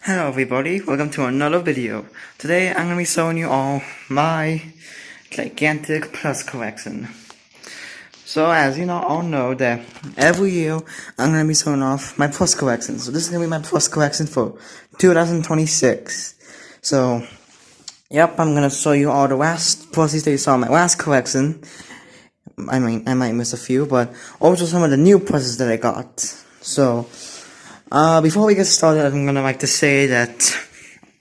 Hello everybody, welcome to another video. Today I'm going to be showing you all my gigantic plus collection. So as you all know that every year I'm going to be showing off my plus collection. So this is going to be my plus collection for 2026. So, yep, I'm going to show you all the last plushies that you saw in my last collection. I might miss a few, but also some of the new plushies that I got. So, before we get started, I'm gonna like to say that,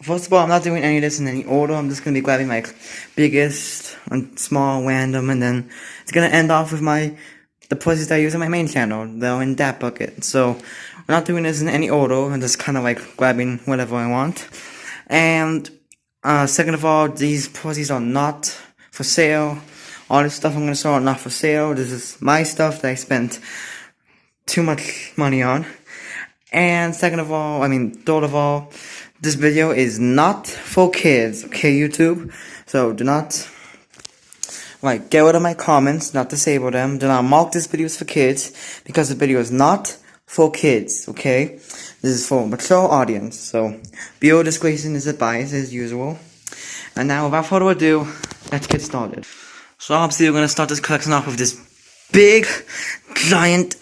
first of all, I'm not doing any of this in any order. I'm just gonna be grabbing my biggest and small random, and then it's gonna end off with the plushies that I use on my main channel. They're in that bucket. So, we're not doing this in any order. I'm just kind of like grabbing whatever I want. And, second of all, these plushies are not for sale. All this stuff I'm gonna show are not for sale. This is my stuff that I spent too much money on. And third of all, this video is not for kids, okay, YouTube? So do not, get rid of my comments, not disable them. Do not mark this video for kids, because the video is not for kids, okay? This is for a mature audience, so viewer discretion is advised as usual. And now, without further ado, let's get started. So obviously we're gonna start this collection off with this big, giant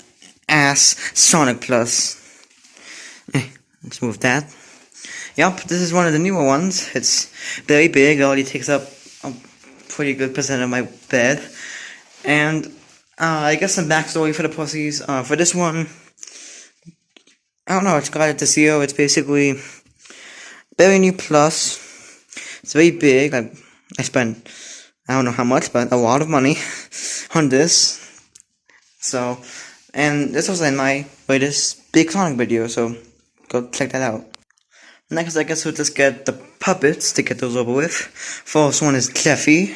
ass Sonic Plus. Let's move that. Yep, this is one of the newer ones. It's very big. It already takes up a pretty good percent of my bed. And I guess some backstory for the pussies. For this one, I don't know. It's got it to seal. It's basically very new plus. It's very big. I spent I don't know how much, but a lot of money on this. So, and this was in my latest Big Sonic video. So go check that out. Next, I guess we'll just get the puppets to get those over with. First one is Cleffy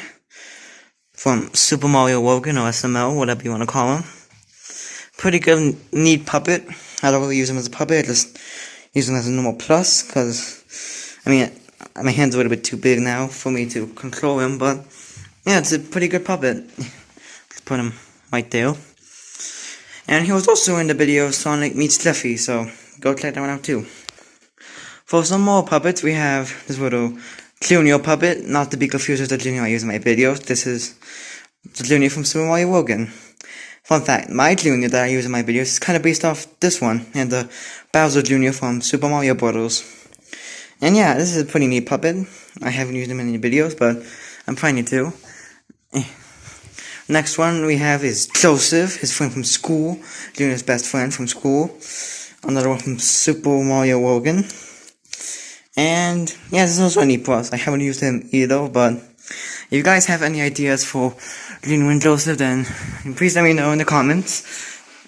from Super Mario World or SML, whatever you want to call him. Pretty good, neat puppet. I don't really use him as a puppet, I just use him as a normal plus, because, my hand's a little bit too big now for me to control him, but, yeah, it's a pretty good puppet. Let's put him right there. And he was also in the video Sonic Meets Cleffy, so go check that one out too. For some more puppets, we have this little Junior puppet, not to be confused with the Junior I use in my videos. This is the Junior from Super Mario World. Fun fact, my Junior that I use in my videos is kind of based off this one, and the Bowser Junior from Super Mario Bros. And yeah, this is a pretty neat puppet. I haven't used him in any videos, but I'm planning to. Next one we have is Joseph, his friend from school, Junior's best friend from school. Another one from Super Mario World. And yeah, this is also a neat plus. I haven't used him either, but if you guys have any ideas for Junior and Joseph, then please let me know in the comments.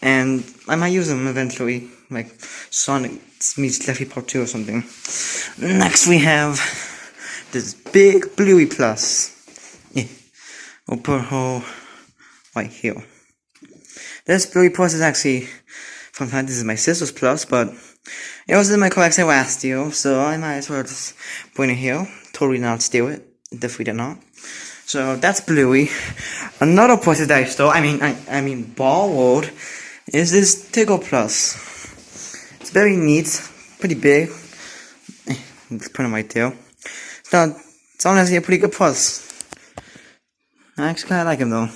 And I might use them eventually, like Sonic Meets Cleffy Part 2 or something. Next we have this big Bluey plus. Yeah, we'll put her right here. This Bluey plus is actually, fun fact, this is my sister's plus, but it was in my collection last year, so I might as well just bring it here. Totally not steal it. Definitely did not. So that's Bluey. Another plus that I stole, borrowed, is this Tigger plus. It's very neat, pretty big. Let's put him right there. It's honestly a pretty good plus. I actually kinda like him though.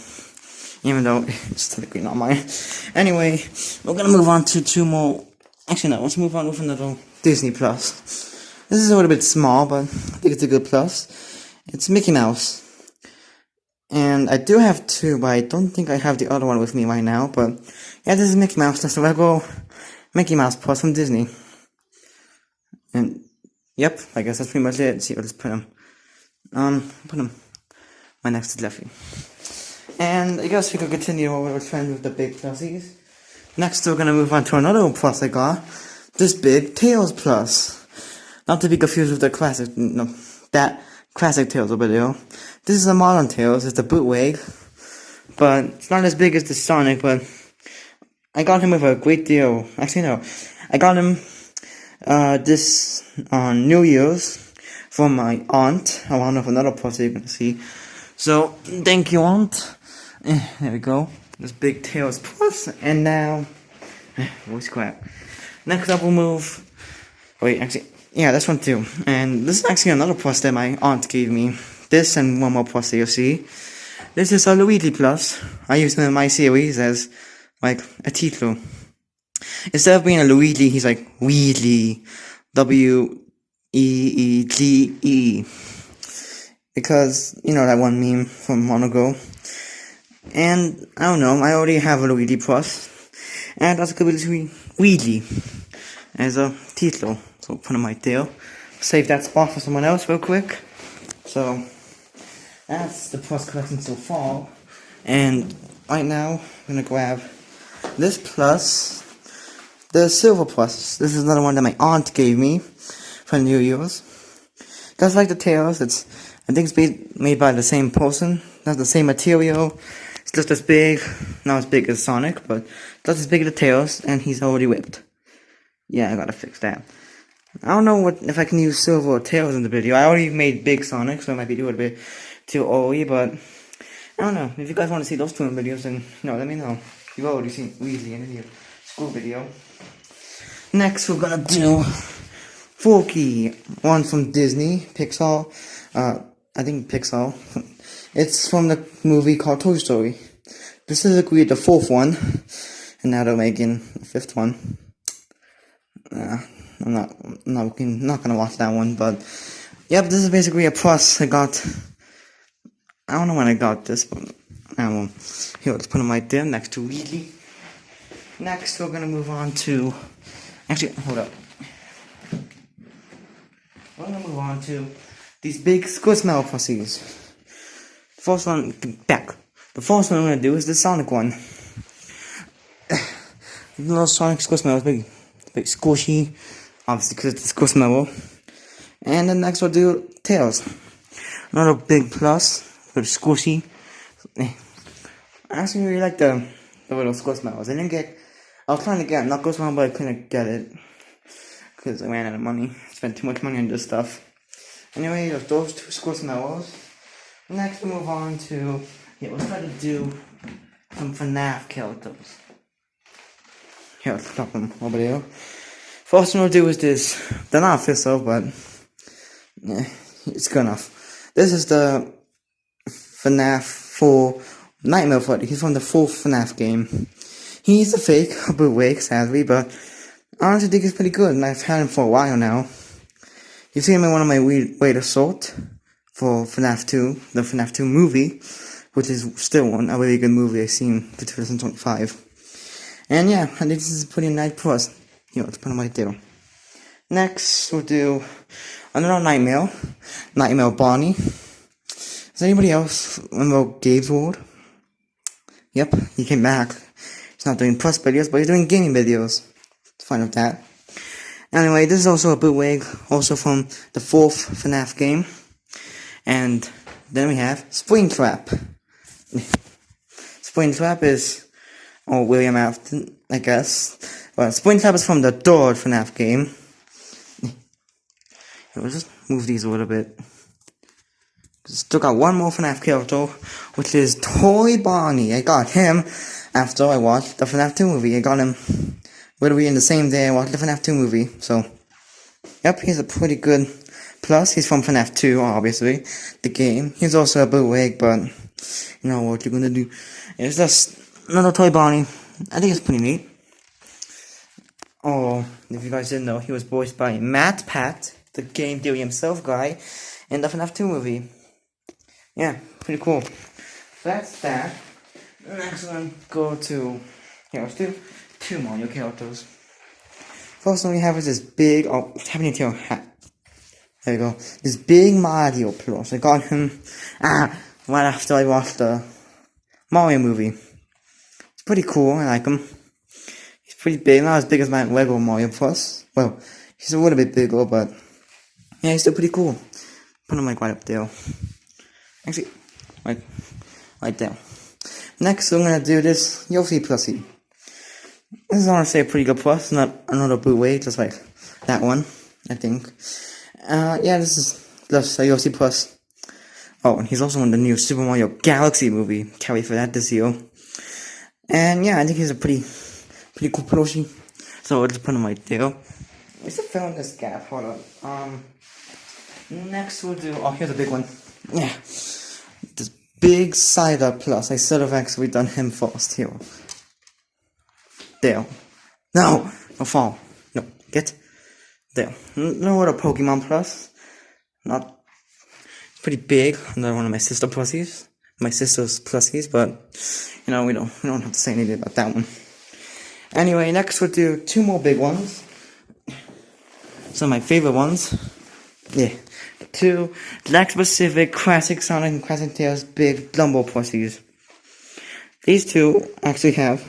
Even though it's technically not mine. Anyway, we're gonna move on to two more. Actually, no, let's move on with another Disney Plus. This is a little bit small, but I think it's a good plus. It's Mickey Mouse. And I do have two, but I don't think I have the other one with me right now. But yeah, this is Mickey Mouse. That's a Lego Mickey Mouse plus from Disney. And yep, I guess that's pretty much it. Let's see, let's put him right next to Leffy. And I guess we could continue what we were trying with the big plusies. Next, we're gonna move on to another plus I got. This big Tails plus. Not to be confused with the classic, that classic Tails over there. This is a modern Tails, it's a bootleg. But it's not as big as the Sonic, but I got him with a great deal. Actually, no. I got him, this, on New Year's from my aunt. I want another plus you're gonna see. So, thank you, aunt. There we go. This big Tails plus, and now, voice crap. Next up we'll move, wait, actually, Yeah, this one too. And this is actually another plus that my aunt gave me. This and one more plus that you'll see. This is a Luigi plus. I use him in my series as, like, a Tito. Instead of being a Luigi, he's like Weedly. W-E-E-G-E. Because, you know that one meme from long ago. And, I don't know, I already have a Luigi plus. And that's could be Weedly as a Tito. So put him right there. Save that spot for someone else real quick. So that's the plus collection so far. And right now I'm gonna grab this plus, the silver plus. This is another one that my aunt gave me for New Year's. Just like the tails, I think it's made by the same person. That's the same material. It's just as big, not as big as Sonic, but just as big as the tails, and he's already whipped. Yeah, I gotta fix that. I don't know if I can use silver or tails in the video. I already made big Sonic, so it might be a little bit too early, but I don't know. If you guys want to see those two videos, then let me know. You've already seen Weasley in the school video. Next, we're gonna do Forky, one from Disney, Pixar. I think Pixar. It's from the movie called Toy Story. Specifically the fourth one, and now they're making the fifth one. I'm not gonna watch that one, but yep, this is basically a plus. I don't know when I got this, but here, let's put them right there next to Weedly. Next, we're gonna move on to, actually, hold up. We're gonna move on to these big Squishmallow pussies. First one, back. The first one I'm gonna do is the Sonic one. The little Sonic Squishmallow is big squishy. Obviously, because it's Squishmallow. And then next we'll do Tails. Another big plus, but squishy. I actually really like the little Squishmallows. I was trying to get Knuckles one, but I couldn't get it. Because I ran out of money. Spent too much money on this stuff. Anyway, those two Squishmallows. Next we move on to, let's try to do some FNAF characters. Here, let's drop them over there. First one we'll do is this. They're not official, but yeah, it's good enough. This is the FNAF 4 Nightmare Freddy. He's from the 4th FNAF game. He's a fake, a bootleg, sadly, but I honestly think he's pretty good, and I've had him for a while now. You've seen him in one of my Weird Assault for FNAF 2, the FNAF 2 movie, which is still a really good movie I've seen for 2025. And yeah, I think this is a pretty nice plus. Here, let's put them right there. Next, we'll do another Nightmare Bonnie. Does anybody else remember Gabe's World? Yep, he came back. He's not doing plus videos, but he's doing gaming videos. It's fun with that. Anyway, this is also a bootleg, also from the 4th FNAF game. And then we have Springtrap. Springtrap is William Afton, I guess. Well, Springtrap is from the 3rd FNAF game. We'll just move these a little bit. Still got one more FNAF character, which is Toy Bonnie. I got him after I watched the FNAF 2 movie. I got him literally in the same day I watched the FNAF 2 movie. So, yep, he's a pretty good plus. He's from FNAF 2, obviously, the game. He's also a bootleg, but you know what you're gonna do. It's just another Toy Bonnie. I think it's pretty neat. Oh, if you guys didn't know, he was voiced by Matt Pat, the game theory himself guy, in the FNAF 2 movie. Yeah, pretty cool. So that's that. Next one, go to, let's do 2 Mario characters. First one we have is this big, happening to your hat. There you go. This big Mario plus. I got him, right after I watched the Mario movie. It's pretty cool, I like him. He's pretty big, not as big as my Lego Mario plus. Well, he's a little bit bigger, but yeah, he's still pretty cool. Put him like right up there. Actually, right there. Next, I'm gonna do this Yoshi plushie. This is honestly a pretty good plus, not another bootleg, just like that one, I think. Yeah, this is just a Yoshi plus. Oh, and he's also in the new Super Mario Galaxy movie. Can't wait for that this year. And yeah, I think he's a pretty cool plushie. So I'll just put him right there. We still filling this gap. Hold on. Next we'll do. Oh, here's a big one. Yeah. This big cider plus. I should have actually done him first. Here. There. No! No fall. No. Get. There. No other Pokemon plus. Not. Pretty big. Another one of my sister plusies. My sister's plusies, but you know we don't have to say anything about that one. Anyway, next we'll do 2 more big ones. Some of my favorite ones. Yeah. 2 Black Pacific Classic Sonic and Classic Tails big Dumbo plusies. These 2 actually have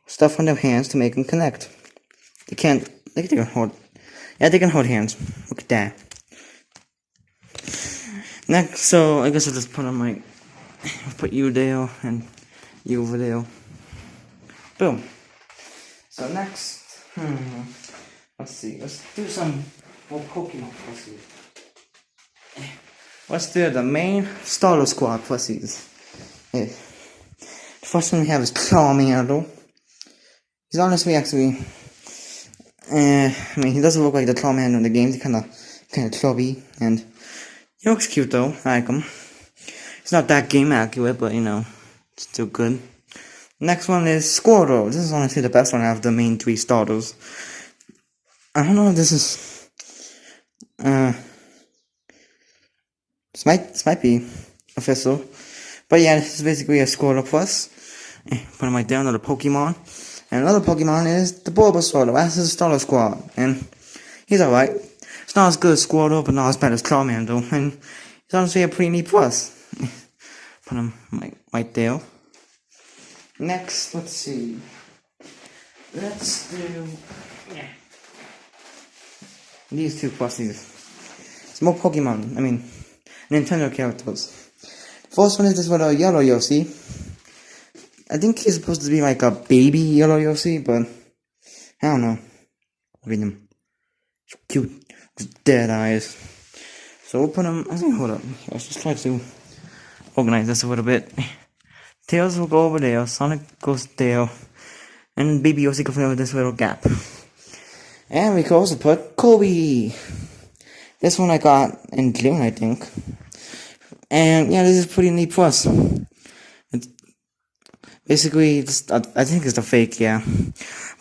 stuff on their hands to make them connect. They can hold. Yeah, they can hold hands. Look at that. Next, so I guess I'll just put on my. Put you there and you over there. Boom. So next, let's see. Let's do some more Pokemon plusies. Let's do the main Starter Squad plusies. Yeah. The first one we have is Charmander. He's honestly actually, I mean, he doesn't look like the Charmander in the games. He's kind of chubby, and he looks cute though. I like him. It's not that game accurate, but you know, it's still good. Next one is Squirtle. This is honestly the best one out of the main 3 starters. I don't know if this is, this might be official, but yeah, this is basically a Squirtle plus. Put him right there, another Pokemon. And another Pokemon is the Bulbasaur. That's his Starter Squad, and he's alright. It's not as good as Squirtle, but not as bad as Charmander, and he's honestly a pretty neat plus. Put him right there. Next, let's see. Let's do these 2 plusies. It's more Pokemon. I mean, Nintendo characters. First one is this little yellow Yoshi. I think he's supposed to be like a baby yellow Yoshi, but I don't know. Look at him. So cute. With dead eyes. So we'll put him. Hold up. Let's just try to organize this a little bit. Tails will go over there. Sonic goes there. And baby Yoshi can fill in this little gap. And we can also put Kobe. This one I got in June, I think. And yeah, this is pretty neat plus. It's basically, I think it's a fake, yeah.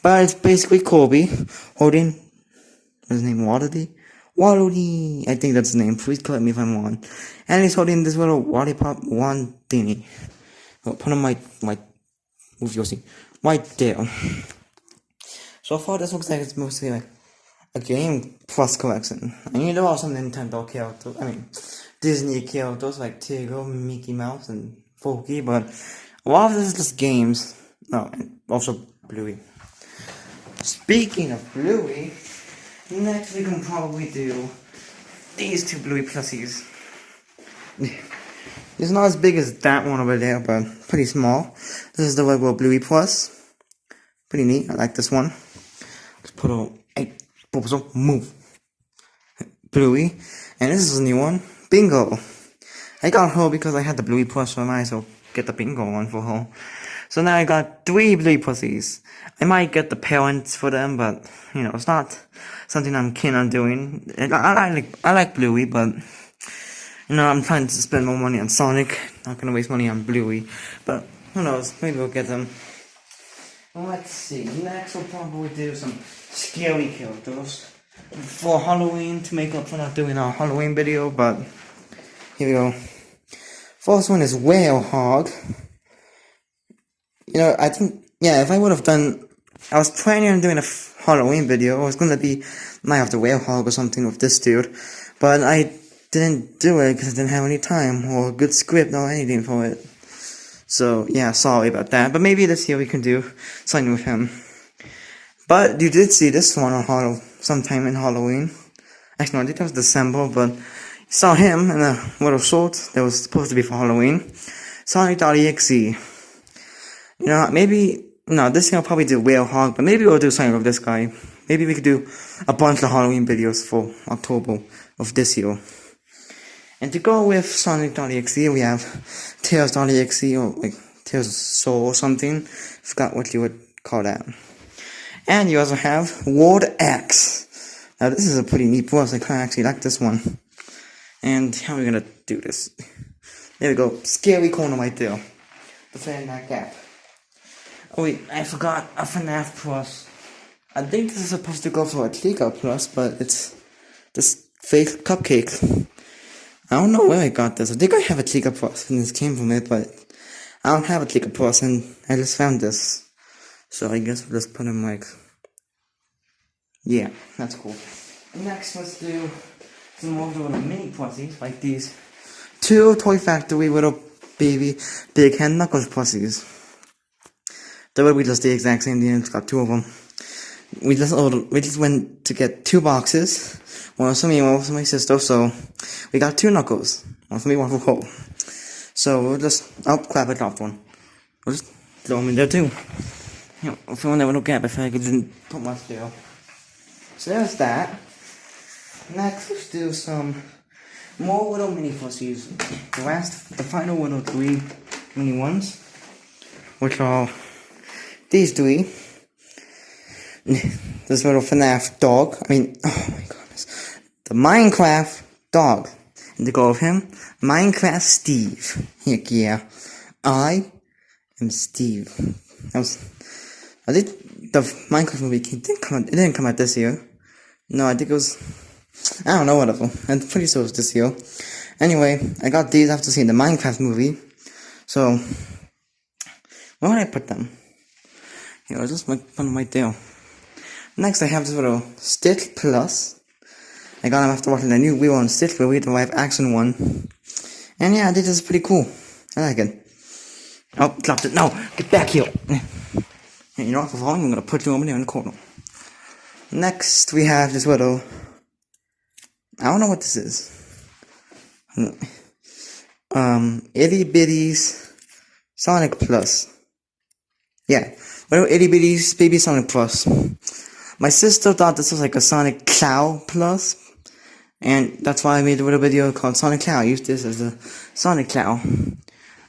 But it's basically Kobe holding, what's his name, Waddle-Dee, I think that's his name, please correct me if I'm wrong. And he's holding this little lollipop wand thingy. I'll put him move Yoshi, right there. So far this looks like it's mostly like a game plus collection. And you know also Nintendo characters, I mean, Disney characters like Tigger, Mickey Mouse, and Forky, but a lot of this is just games. No, and also Bluey. Speaking of Bluey, next we can probably do these 2 Bluey plusies. It's not as big as that one over there, but pretty small. This is the regular Bluey plus. Pretty neat, I like this one. Let's put a, hey, Bulbasaur, move. Bluey. And this is a new one, Bingo. I got her because I had the Bluey plus, so I might as well get the Bingo one for her. So now I got 3 Bluey plusies. I might get the parents for them, but you know, it's not something I'm keen on doing. I like Bluey, but you know, I'm trying to spend more money on Sonic. Not gonna waste money on Bluey, but who knows? Maybe we'll get them. Let's see. Next, we'll probably do some scary characters for Halloween to make up for not doing our Halloween video. But here we go. First one is Whale Hog. You know, I think, yeah, if I would have done, I was planning on doing a Halloween video. It was gonna be Night of the Whale Hog or something with this dude, but I didn't do it because I didn't have any time or a good script or anything for it. So yeah, sorry about that. But maybe this year we can do something with him. But you did see this one on sometime in Halloween. Actually, no, I think that was December, but you saw him in a little short that was supposed to be for Halloween. Sonic.exe. You know, maybe, no, this year I'll probably do Whale Hog, but maybe we'll do something with this guy. Maybe we could do a bunch of Halloween videos for October of this year. And to go with Sonic.exe, we have Tails.exe, or like Tails Soul or something. Forgot what you would call that. And you also have Ward X. Now this is a pretty neat plus. I kinda actually like this one. And how are we gonna do this? There we go. Scary corner right there. To fill in that gap. Oh wait, I forgot a FNAF plus. I think this is supposed to go for a Chica plus, but it's this fake cupcake. I don't know where I got this. I think I have a Chica plus and this came from it, but I don't have a Chica plus and I just found this. So I guess we'll just put him like, yeah, that's cool. Next, let's do some more little mini plusies, like these 2 Toy Factory little baby big hand knuckles plusies. The way we just did the exact same thing, it's got 2 of them. We just went to get 2 boxes. One for me, one for my sister, so we got 2 knuckles. One for me, one for Cole. So we'll just, crap, I dropped one. We'll just throw them in there too. You know, I'll fill in that little gap if I didn't put much there. So there's that. Next, let's do some more little mini plusies. The final little 3 mini ones, which are these 3. This little FNAF dog. Oh my goodness. The Minecraft dog. And to go with him, Minecraft Steve. Heck yeah. I am Steve. I think the Minecraft movie it didn't come out this year. No, I think it was, I don't know, whatever. I'm pretty sure it was this year. Anyway, I got these after seeing the Minecraft movie. So, where would I put them? Here, I'll just put them right there. Next, I have this little Stitch Plus. I got them after watching the new Wheel on Stitch movie, the live action one. And yeah, this is pretty cool. I like it. Oh, dropped it. No, get back here. And you know what, for volume, I'm going to put you over there in the corner. Next, we have this little, I don't know what this is. Itty Bitties Sonic Plus. Yeah, little Itty Bitties Baby Sonic Plus. My sister thought this was like a Sonic Cloud Plus, and that's why I made a little video called Sonic Cloud. I used this as a Sonic Cloud.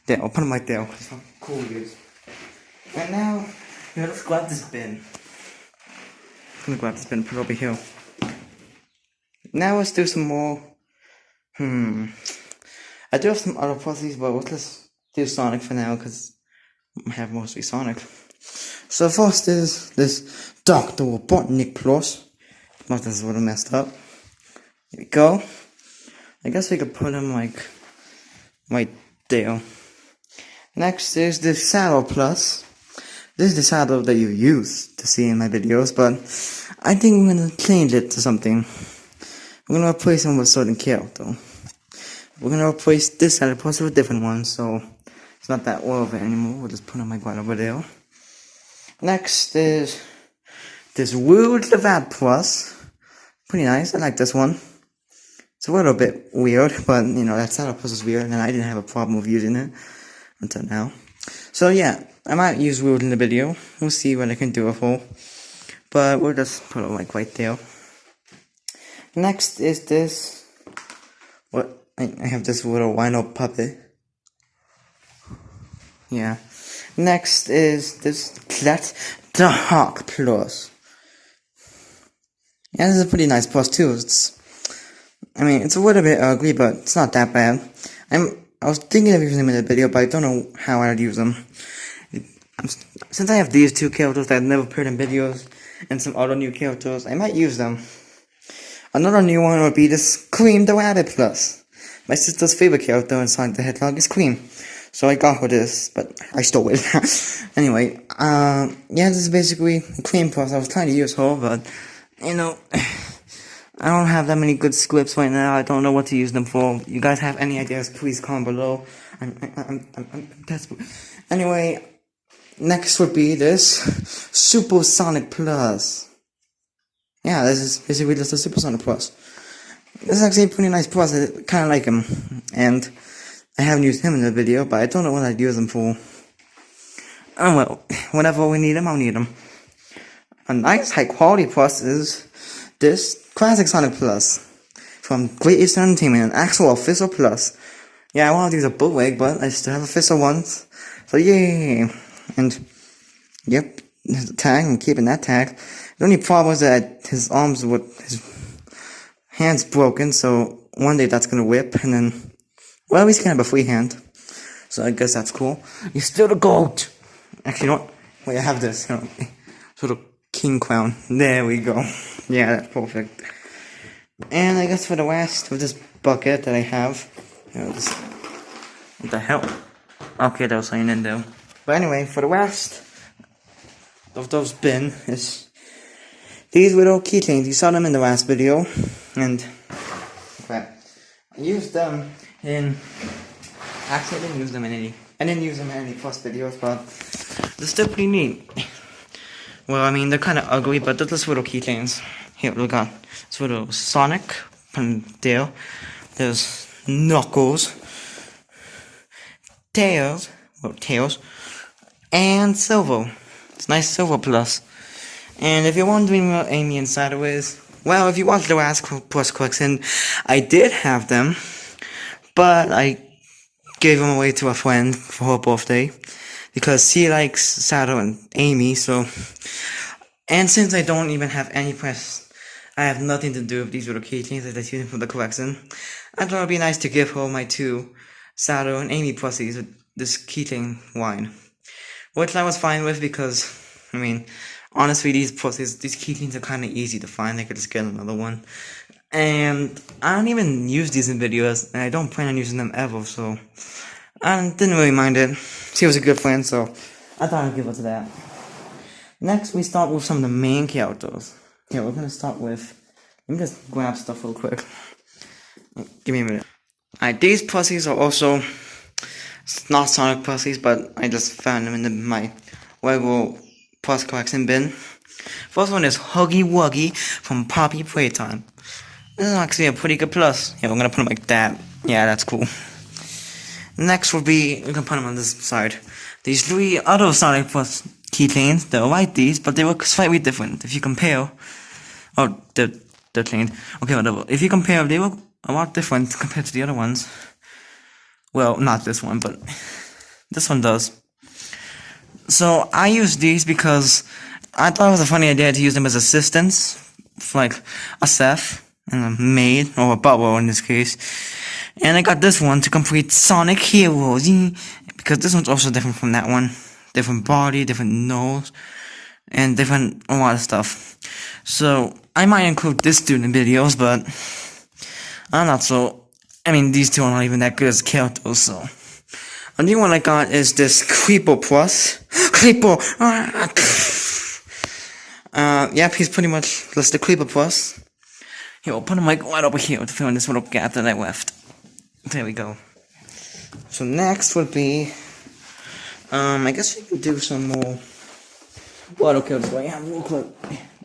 There, I'll put him right there. That's how cool it is. And now, here, let's grab this bin. I'm gonna grab this bin and put it over here. Now let's do some more. I do have some other plusies, but let's just do Sonic for now, because I have mostly Sonic. So first is this Dr. Robotnik plus. Must have a little messed up. Here we go. I guess we could put him like right there. Next is this Saddle Plus. This is the saddle that you use to see in my videos, but I think we're gonna change it to something. We're gonna replace him with a certain character. We're gonna replace this saddle plus with a different one, so it's not that relevant anymore. We'll just put him like right over there. Next is this Wood the Vat Plus. Pretty nice, I like this one. It's a little bit weird, but you know, that saddle plus is weird, and I didn't have a problem with using it until now. So yeah, I might use Wood in the video. We'll see what I can do it for. But we'll just put it like right there. Next is this, I have this little wind-up puppet. Yeah. Next is this Clet the Hawk Plus. Yeah, this is a pretty nice plus too. It's a little bit ugly, but it's not that bad. I was thinking of using them in the video, but I don't know how I'd use them. Since I have these 2 characters that I've never put in videos, and some other new characters, I might use them. Another new one would be this Cream the Rabbit Plus. My sister's favorite character in Sonic the Hedgehog is Cream. So I got her this, but I stole it. Anyway, yeah, this is basically Cream Plus. I was trying to use her, but, you know, I don't have that many good scripts right now. I don't know what to use them for. You guys have any ideas, please comment below. I'm desperate. Anyway, next would be this Super Sonic Plus. Yeah, this is basically just a Super Sonic Plus. This is actually a pretty nice plus. I kind of like him. And I haven't used him in the video, but I don't know what I'd use him for. Oh well, whenever we need him, I'll need him. A nice high quality plus is this Classic Sonic Plus from Great Eastern Entertainment, an actual official plus. Yeah, I wanted to use a bootleg, but I still have official ones. So yay! And yep, there's a tag. I'm keeping that tag. The only problem is that his arms would, hand's broken, so one day that's gonna whip, and then, well, he's gonna have a free hand. So I guess that's cool. He's still the GOAT! Actually, you know what? Wait, I have this, sort of king crown. There we go. Yeah, that's perfect. And I guess for the rest, with this bucket that I have, what the hell? Okay, that was something in there. But anyway, for the rest of those bin is these little keychains. You saw them in the last video, and crap, I used them in. Actually, I didn't use them in any plus videos, but they're still pretty neat. Well, I mean, they're kind of ugly, but they're just little keychains. Here, we got this little Sonic from there. There's Knuckles, Tails, and Silver. It's nice Silver Plus. And if you're wondering what Amy and Sato is, well, if you watched the last Plus collection, I did have them, but I gave them away to a friend for her birthday, because she likes Sato and Amy, so, and since I don't even have any press, I have nothing to do with these little keychains that I using for the collection, I thought it would be nice to give her my two Sato and Amy plussies with this keychain wine, which I was fine with because, I mean, honestly, these keychains are kind of easy to find. I could just get another one, and I don't even use these in videos, and I don't plan on using them ever, so I didn't really mind it. She was a good friend, so I thought I'd give her to that. Next, we start with some of the main characters. Here, we're gonna start with, let me just grab stuff real quick. Give me a minute. Alright, these pussies are also not Sonic pussies, but I just found them in my regular plus collection bin. First one is Huggy Wuggy from Poppy Playtime. This is actually a pretty good plus. Yeah, we're gonna put them like that. Yeah, that's cool. Next will be, we can put them on this side. These three other Sonic Plus keychains, they're like these, but they look slightly different. If you compare, oh, they're cleaned. Okay, whatever. If you compare, they look a lot different compared to the other ones. Well, not this one, but this one does. So I use these because I thought it was a funny idea to use them as assistants, like a Seth and a maid, or a butler in this case. And I got this one to complete Sonic Heroes, because this one's also different from that one. Different body, different nose, and different a lot of stuff. So I might include this dude in videos, but I'm not so. I mean, these two are not even that good as characters, so. A new one I got is this Creeper Plus. Creeper! Yep, he's pretty much just the Creeper Plus. Here, I'll put him like right over here to fill in this little gap that I left. There we go. So next would be, I guess we can do some more Water characters. I have real quick.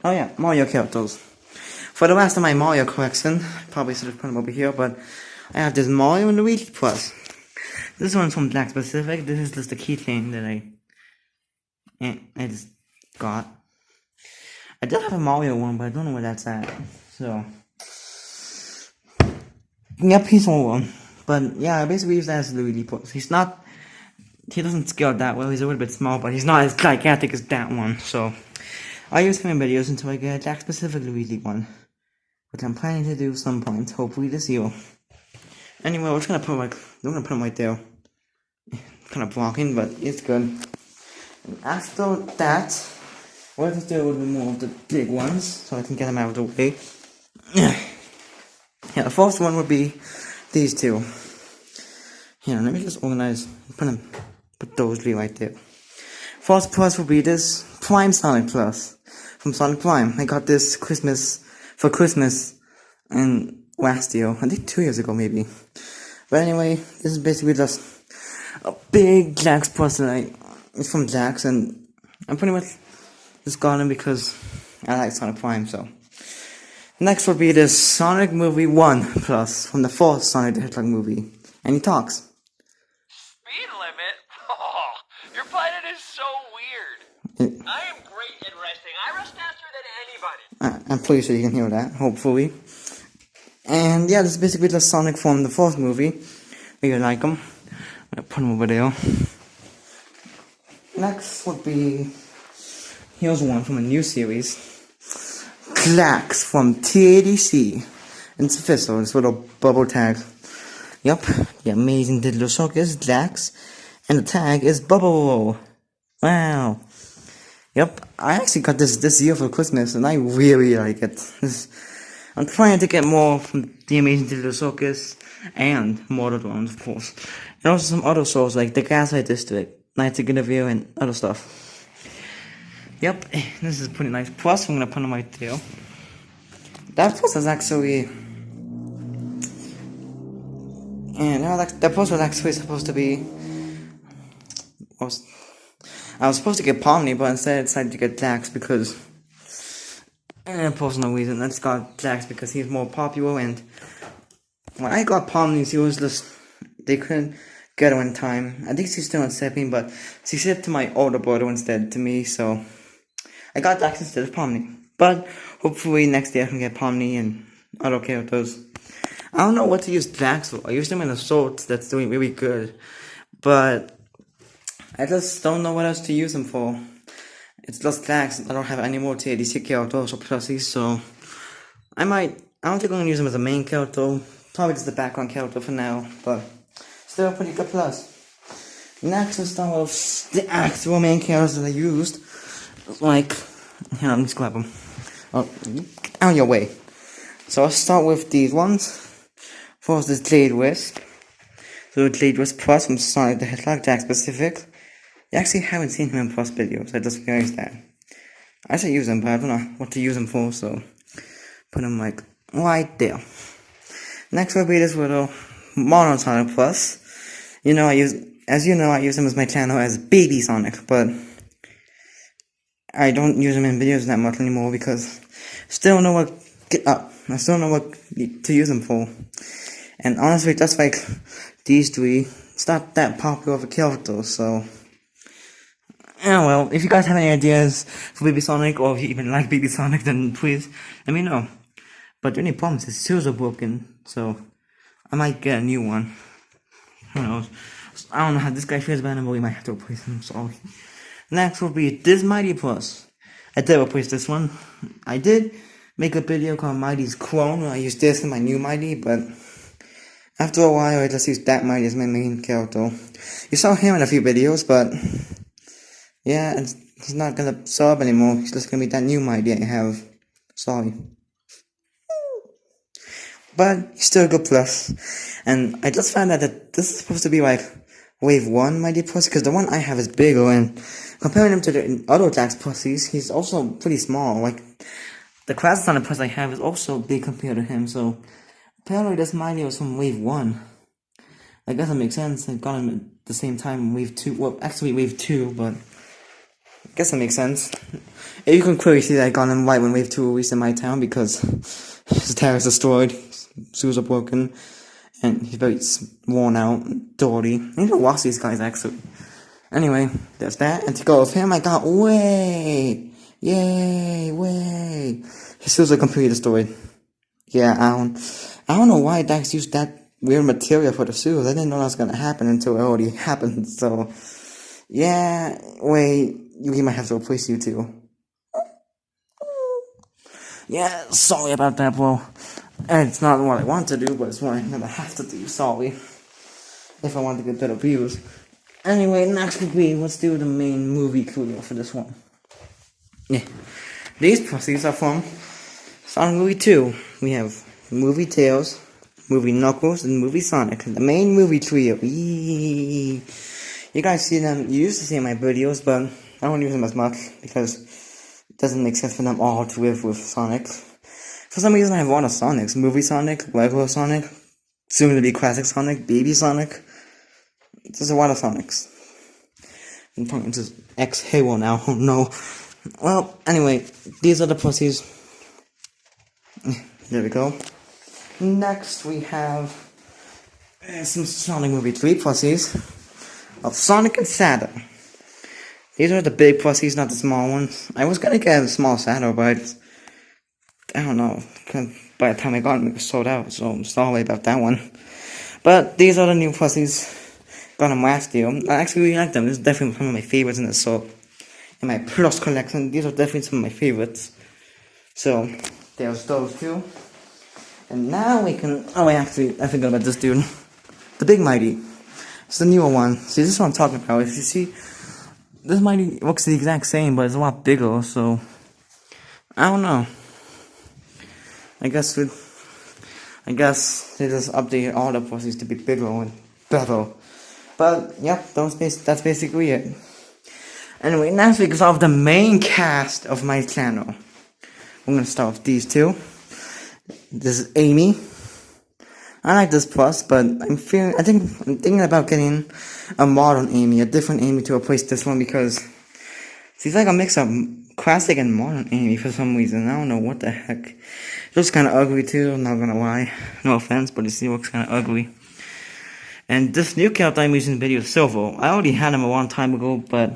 Oh yeah, Mario characters. For the rest of my Mario collection, probably should have put them over here, but I have this Mario and Luigi Plus. This one's from Black Specific. This is just the keychain that I just got. I did have a Mario one, but I don't know where that's at. So, yep, he's one. But yeah, I basically use that as Luigi Plus. He doesn't scale that well. He's a little bit small, but he's not as gigantic as that one. So, I use him in videos until I get a Black Specific Luigi one, which I'm planning to do some point, hopefully this year. Anyway, we're gonna put him right there. Kind of blocking, but it's good. And after that, we'll just do a little bit more of the big ones, so I can get them out of the way. Yeah, the first one would be these two. Here, let me just organize, put those three right there. First plus will be this Prime Sonic Plus from Sonic Prime. I got this for Christmas and last year, I think 2 years ago maybe. But anyway, this is basically just a big Jax Plus that it's from Jax, and I'm pretty much just got him because I like Sonic Prime, so. Next will be this Sonic Movie 1 Plus from the fourth Sonic the Hedgehog movie. And he talks. Speed limit? Oh, your planet is so weird. I am great at resting. I rest faster than anybody. I'm pretty sure you can hear that, hopefully. And yeah, this is basically the Sonic from the fourth movie. Maybe you like him. I'm gonna put him over there. Next would be, here's one from a new series. Klax from TADC. And it's official, this little bubble tag. Yup, the amazing digital circus, Jax. And the tag is Bubble. Wow. Yep, I actually got this year for Christmas, and I really like it. I'm trying to get more from the Amazing Digital Circus and Mortal ones, of course. And also some other shows like the Gaslight District, Nights of Interview, and other stuff. Yep, this is pretty nice. Plus, I'm gonna put on my tail. That plus is actually... And that plus was actually supposed to be... I was supposed to get Pomni, but instead I decided to get Jax because... personal reason, I just got Jax because he's more popular, and... When I got Pomni, he was just... They couldn't get her in time. I think she's still in shipping, but she shipped to my older brother instead, to me, so... I got Jax instead of Pomni. But, hopefully next year I can get Pomni and other characters. I don't know what to use Jax for. I used him in Assault, that's doing really good. But... I just don't know what else to use them for. It's just Jax. I don't have any more TADC characters or plushies, so I don't think I'm gonna use them as a main character. Probably just the background character for now, but still a pretty good plus. Next, we'll start with the actual main characters that I used. Like, here, let me just grab them. Oh, get out of your way. So I'll start with these ones. First is Jade Wisp. So Jade Wisp Plus from Sonic the Hedgehog, Jax specific. You actually haven't seen him in Plus videos, I just realized that. I should use him, but I don't know what to use him for, so put him like right there. Next will be this little Mono Sonic Plus. As you know, I use him as my channel as Baby Sonic, but I don't use him in videos that much anymore because I still don't know what to use him for. And honestly, just like these three, it's not that popular of a character, so... Yeah, well, if you guys have any ideas for Baby Sonic, or if you even like Baby Sonic, then please let me know. But the only problem is his shoes are broken, so I might get a new one. Who knows? I don't know how this guy feels about him, but we might have to replace him, sorry. Next will be this Mighty Plus. I did replace this one. I did make a video called Mighty's Clone, where I used this in my new Mighty, but after a while I just used that Mighty as my main character. You saw him in a few videos, but... yeah, he's not gonna show up anymore. He's just gonna be that new Mighty I have. Sorry. But he's still a good plus. And I just found out that this is supposed to be like Wave 1 Mighty Plus, because the one I have is bigger, and comparing him to the other Jax pluses, he's also pretty small. Like, the Crasson plus I have is also big compared to him, so apparently this Mighty was from Wave 1. I guess that makes sense. I got him at the same time in Wave 2. Well, actually Wave 2, but... I guess that makes sense. You can clearly see that I got him right when Wave 2 released in my town because his tire is destroyed, his shoes are broken, and he's very worn out, dirty. I need to wash these guys actually. Anyway, there's that. And to go with him, I got Way! Yay! Way! His shoes are completely destroyed. Yeah, I don't know why Dax used that weird material for the shoes. I didn't know that was gonna happen until it already happened, so... yeah, wait, we might have to replace you too. Yeah, sorry about that, bro. It's not what I want to do, but it's what I'm gonna have to do, sorry. If I want to get better views. Anyway, next would be, let's do the main movie trio for this one. Yeah. These proceeds are from Sonic Movie 2. We have Movie Tails, Movie Knuckles, and Movie Sonic. The main movie trio. Yee. You guys see them, you used to see in my videos, but I don't use them as much because it doesn't make sense for them all to live with Sonic. For some reason I have a lot of Sonics. Movie Sonic, regular Sonic, soon to be classic Sonic, baby Sonic. There's a lot of Sonics. I'm talking to X-Halo now, oh no. Well, anyway, these are the pussies. There we go. Next we have some Sonic Movie 3 pussies of Sonic and Shadow. These are the big pussies, not the small ones. I was gonna get a small Shadow, but I don't know. By the time I got them, it was sold out, so I'm sorry about that one. But these are the new pussies. Got them last year. I actually really like them. This is definitely some of my favorites in the sort. In my Plush collection, these are definitely some of my favorites. So, there's those two. And now we can, oh wait, actually, I forgot about this dude. The Big Mighty. It's the newer one. See, this is what I'm talking about. If you see, this Mighty looks the exact same, but it's a lot bigger, so, I don't know. I guess they just updated all the pussies to be bigger and better. But, yep, that's basically it. Anyway, next week is of the main cast of my channel. I'm gonna start with these two. This is Amy. I like this plus, but I'm thinking about getting a modern Amy, a different Amy to replace this one because she's like a mix of classic and modern Amy for some reason. I don't know what the heck. She looks kind of ugly too, I'm not gonna lie. No offense, but she looks kind of ugly. And this new character I'm using in the video is Silver. I already had him a long time ago, but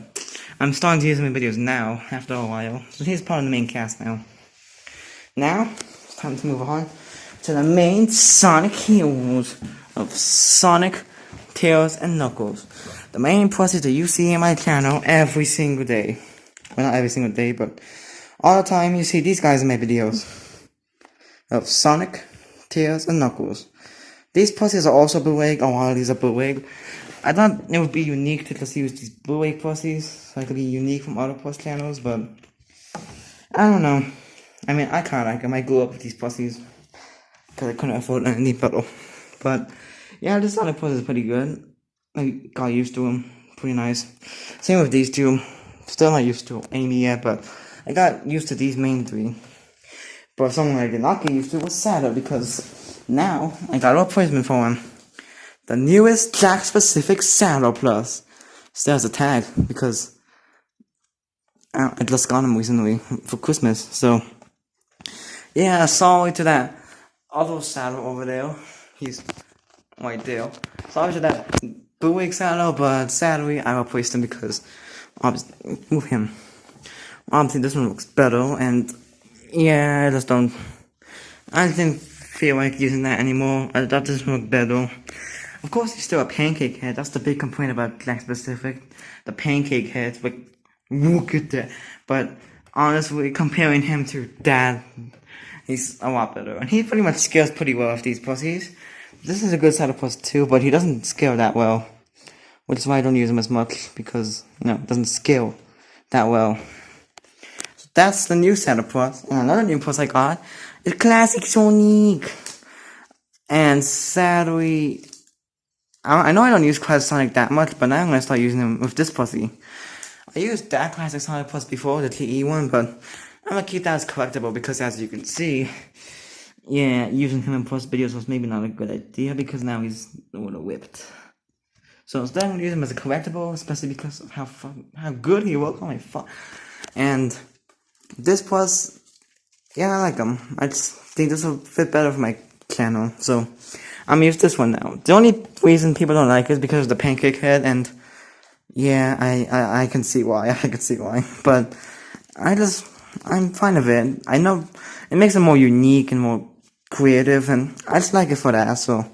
I'm starting to use him in videos now, after a while. So he's part of the main cast now. Now, it's time to move on to the main Sonic heroes of Sonic, Tails, and Knuckles. The main pluses that you see in my channel every single day. Well, not every single day, but all the time you see these guys in my videos. Of Sonic, Tails, and Knuckles. These pluses are also bootleg, or all of these are bootleg. I thought it would be unique to just use these bootleg pluses, so I could be unique from other plus channels, but I don't know. I mean, I kinda like them. I grew up with these pluses, because I couldn't afford any better. But, yeah, this Sonic plus is pretty good. I got used to them. Pretty nice. Same with these two. Still not used to Amy yet, but I got used to these main three. But something I did not get used to was Saturn, because now I got a replacement for him. The newest Jack-specific Saturn Plus. Still has a tag, because I just got him recently for Christmas, so yeah, sorry to that other Saturn over there. He's right there. Sorry to that bootleg Saturn, but sadly I replaced him because obviously move him. Obviously this one looks better, and yeah, I didn't feel like using that anymore. I thought this one looked better. Of course, he's still a pancake head. That's the big complaint about Jack Specific. The pancake head. Like, look at that. But honestly, comparing him to Dad, he's a lot better. And he pretty much scales pretty well with these pussies. This is a good side of plus too, but he doesn't scale that well. Which is why I don't use him as much, because, it doesn't scale that well. So that's the new set of plus. And another new plus I got is Classic Sonic. And sadly, I know I don't use Classic Sonic that much, but now I'm gonna start using him with this pussy. I used that Classic Sonic Plus before, the TE one, but I'm gonna keep that as collectible because, as you can see, yeah, using him in plus videos was maybe not a good idea because now he's a little whipped. So instead, I'm gonna use him as a collectible, especially because of how good he looks. Oh my fuck! And this plus, yeah, I like him. I just think this will fit better for my channel, so I'm gonna use this one now. The only reason people don't like it is because of the pancake head, and yeah, I can see why. I can see why. But I'm fine with it. I know it makes it more unique and more creative, and I just like it for that, so I'm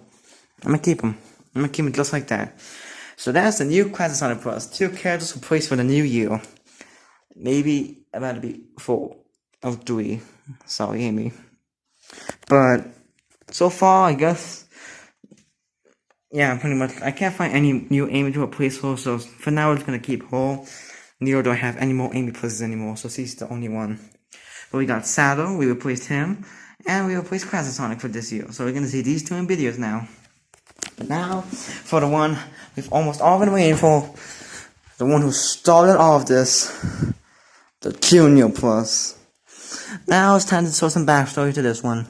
gonna keep him. I'm gonna keep him just like that. So that's the new Classic Sonic Plus. 2 characters replaced for the new year. Maybe about to be 4 or 3. Sorry, Amy. But so far, I guess, yeah, pretty much. I can't find any new Amy to replace her, so for now, we're just gonna keep her. Neither do I have any more Amy pluses anymore, so she's the only one. But we got Saddle, we replaced him, and we replaced Classic Sonic for this year. So we're gonna see these two in videos now. But now, for the one we've almost all been waiting for, the one who started all of this, the Junior Plus. Now it's time to show some backstory to this one.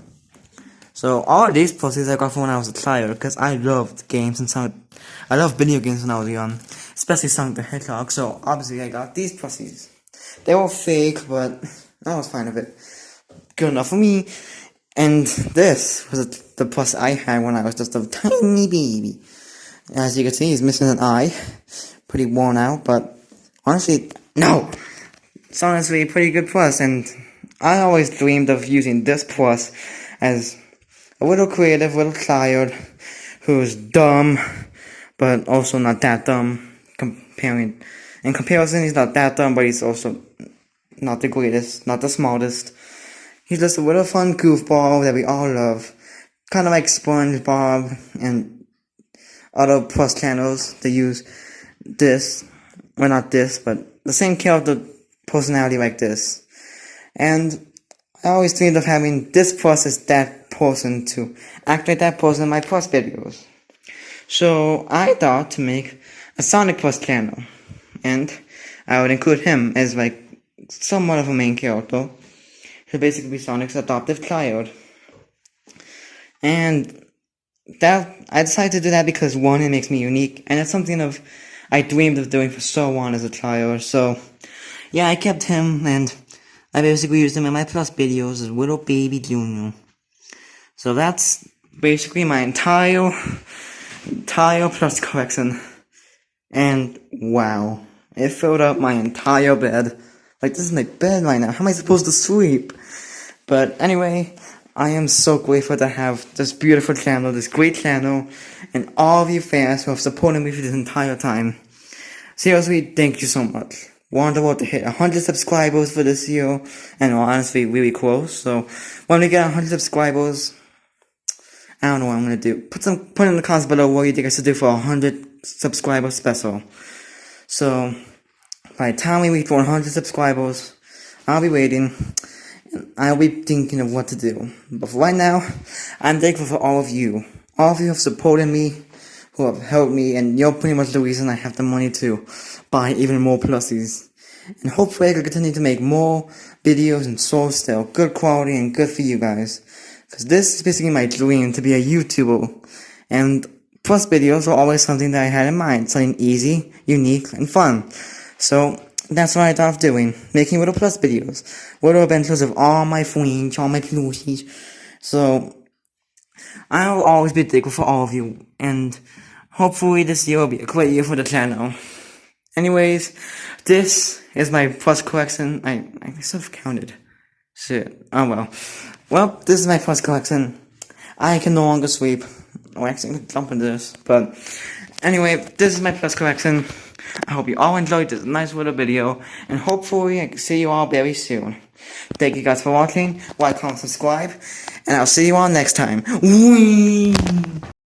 So all of these pluses I got from when I was a child, because I loved games and I loved video games when I was young, especially Sonic the Hedgehog. So obviously I got these pluses. They were fake, but I was fine with it. Good enough for me. And this was the plus I had when I was just a tiny baby. As you can see, he's missing an eye. Pretty worn out, but honestly, no! It's honestly a pretty good plus, and I always dreamed of using this plus as a little creative little child who's dumb, but also not that dumb. In comparison, he's not that dumb, but he's also not the greatest, not the smartest. He's just a little fun goofball that we all love. kind of like SpongeBob and other plus channels. They use this, well, not this, but the same character personality like this. And I always dreamed of having this plus as that person to act like that person in my plus videos. So I thought to make a Sonic plus channel, and I would include him as like somewhat of a main character. He'll basically be Sonic's adoptive child. And that I decided to do that because one, it makes me unique, and it's something I dreamed of doing for so long as a child. So yeah, I kept him, and I basically used him in my plus videos as little baby Junior. So that's basically my entire plus collection. And wow, it filled up my entire bed. Like, this is my bed right now. How am I supposed to sleep? But anyway, I am so grateful to have this beautiful channel, this great channel, and all of you fans who have supported me for this entire time. Seriously, thank you so much. We're on the road to hit 100 subscribers for this year, and we're honestly really close. So when we get 100 subscribers, I don't know what I'm gonna do. Put in the comments below what you think I should do for 100 subscriber special. So by the time we reach 100 subscribers, I'll be waiting, and I'll be thinking of what to do. But for right now, I'm thankful for all of you. All of you have supported me, who have helped me, and you're pretty much the reason I have the money to buy even more pluses. And hopefully I can continue to make more videos and source still good quality and good for you guys. Because this is basically my dream, to be a YouTuber. And plus videos were always something that I had in mind. Something easy, unique, and fun. So that's what I thought of doing. Making little plus videos. Little adventures of all my friends, all my plushies. So I'll always be thankful for all of you. And hopefully this year will be a great year for the channel. Anyways, this is my plus collection. I sort of counted. Shit. Oh well. Well, this is my plus collection. I can no longer sleep. Oh, actually, I'm gonna jump into this. But anyway, this is my plus collection. I hope you all enjoyed this nice little video. And hopefully I can see you all very soon. Thank you guys for watching. Like, comment, subscribe. And I'll see you all next time. Whee!